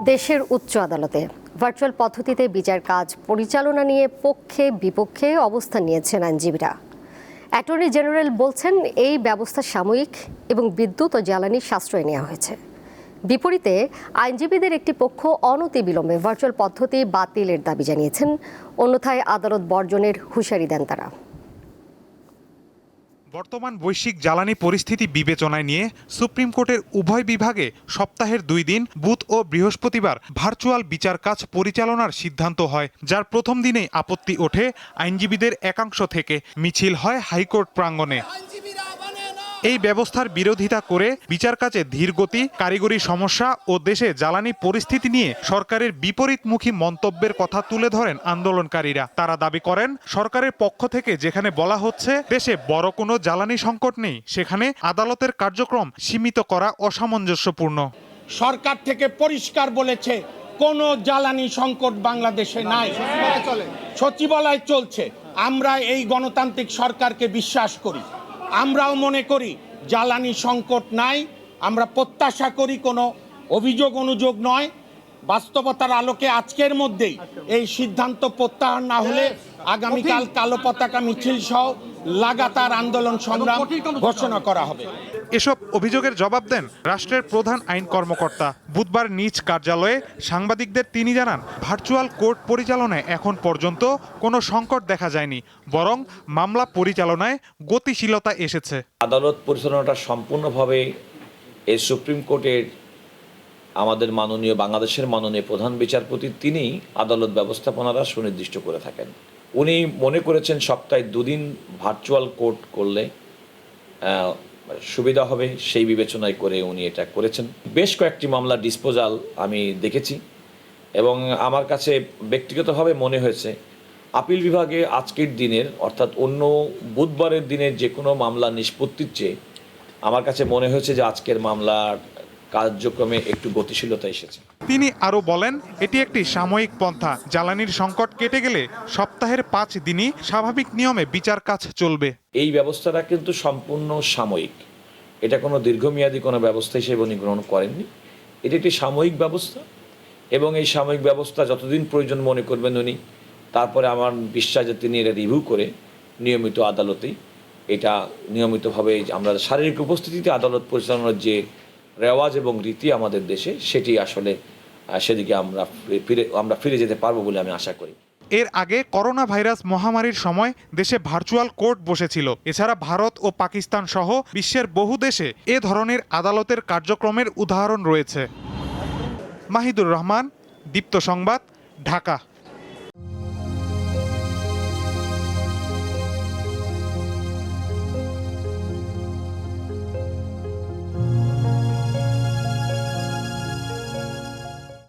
দেশের উচ্চ আদালতে ভার্চুয়াল পদ্ধতিতে বিচার কাজ পরিচালনা নিয়ে পক্ষে বিপক্ষে অবস্থান নিয়েছেন আইনজীবীরা। অ্যাটর্নি জেনারেল বলছেন এই ব্যবস্থা সাময়িক এবং বিদ্যুৎ ও জ্বালানি সাশ্রয় নেওয়া হয়েছে। বিপরীতে আইনজীবীদের একটি পক্ষ অনতিবিলম্বে ভার্চুয়াল পদ্ধতি বাতিলের দাবি জানিয়েছেন, অন্যথায় আদালত বর্জনের হুঁশিয়ারি দেন তারা। বর্তমান বৈশ্বিক জ্বালানি পরিস্থিতি বিবেচনায় নিয়ে সুপ্রিম কোর্টের উভয় বিভাগে সপ্তাহের 2 দিন বুধ ও বৃহস্পতিবার ভার্চুয়াল বিচার কাজ পরিচালনার সিদ্ধান্ত হয়, যার প্রথম দিনেই আপত্তি ওঠে আইনজীবীদের একাংশ থেকে। মিছিল হয় হাইকোর্ট প্রাঙ্গণে। এই ব্যবস্থার বিরোধিতা করে বিচার কাজে ধীরগতি, কারিগরি সমস্যা ও দেশে জ্বালানি পরিস্থিতি নিয়ে সরকারের বিপরীতমুখী মন্তব্যের কথা তুলে ধরেন আন্দোলনকারীরা। তারা দাবি করেন, সরকারের পক্ষ থেকে যেখানে বলা হচ্ছে দেশে বড় কোনো জ্বালানি সংকট নেই, সেখানে আদালতের কার্যক্রম সীমিত করা অসামঞ্জস্যপূর্ণ। সরকার থেকে পরিষ্কার বলেছে কোনো জ্বালানি সংকট বাংলাদেশে নাই, সচিবালয় চলছে। আমরা এই গণতান্ত্রিক সরকারকে বিশ্বাস করি, আমরাও মনে করি জ্বালানি সংকট নাই। আমরা প্রত্যাশা করি কোনো অভিযোগ অনুযোগ নয়, বাস্তবতার আলোকে আজকের মধ্যেই এই সিদ্ধান্ত প্রত্যাহার না হলে আগামীকাল কালো পতাকা মিছিল সহ লাগাতার আন্দোলন সংগ্রাম ঘোষণা করা হবে। এসব অভিযোগের জবাব দেন রাষ্ট্রের প্রধান আইন কর্মকর্তা। বুধবার নিজ কার্যালয়ে সাংবাদিকদের তিনি জানান, ভার্চুয়াল কোর্ট পরিচালনায় এখন পর্যন্ত কোনো সংকট দেখা যায়নি, বরং মামলা পরিচালনায় গতিশীলতা এসেছে। আদালত পরিচালনাটা সম্পূর্ণভাবে এই সুপ্রিম কোর্টের আমাদের বাংলাদেশের মাননীয় প্রধান বিচারপতি তিনি আদালত ব্যবস্থাপনারা সুনির্দিষ্ট করে থাকেন। উনি মনে করেছেন সপ্তাহে 2 দিন ভার্চুয়াল কোর্ট করলে সুবিধা হবে, সেই বিবেচনায় করে উনি এটা করেছেন। বেশ কয়েকটি মামলা ডিসপোজাল আমি দেখেছি এবং আমার কাছে ব্যক্তিগতভাবে মনে হয়েছে আপিল বিভাগে আজকের দিনের অর্থাৎ অন্য বুধবারের দিনের যে কোনো মামলা নিষ্পত্তির চেয়ে আমার কাছে মনে হয়েছে যে আজকের মামলার কার্যক্রমে একটু গতিশীলতা এসেছে। তিনি আরও বলেন, এটি একটি সাময়িক পন্থা। জ্বালানির সংকট কেটে গেলে সপ্তাহের 5 দিনই স্বাভাবিক নিয়মে বিচার কাজ চলবে। এই ব্যবস্থাটা কিন্তু সম্পূর্ণ সাময়িক, এটা কোনো দীর্ঘমেয়াদী কোনো ব্যবস্থা হিসেবে উনি গ্রহণ করেননি। এটি একটি সাময়িক ব্যবস্থা এবং এই সাময়িক ব্যবস্থা যতদিন প্রয়োজন মনে করবেন উনি, তারপরে আমার বিশ্বাস যে তিনি এটা রিভিউ করে নিয়মিত আদালতেই এটা নিয়মিতভাবে আমরা শারীরিক উপস্থিতিতে আদালত পরিচালনার যে রেওয়াজ এবং রীতি আমাদের দেশে, সেটি আসলে সেদিকে আমরা ফিরে যেতে পারবো বলে আমি আশা করি। এর আগে করোনা ভাইরাস মহামারীর সময় দেশে ভার্চুয়াল কোর্ট বসেছিল। এছাড়া ভারত ও পাকিস্তান সহ বিশ্বের বহু দেশে এ ধরনের আদালতের কার্যক্রমের উদাহরণ রয়েছে। মাহিদুর রহমান, দীপ্ত সংবাদ, ঢাকা।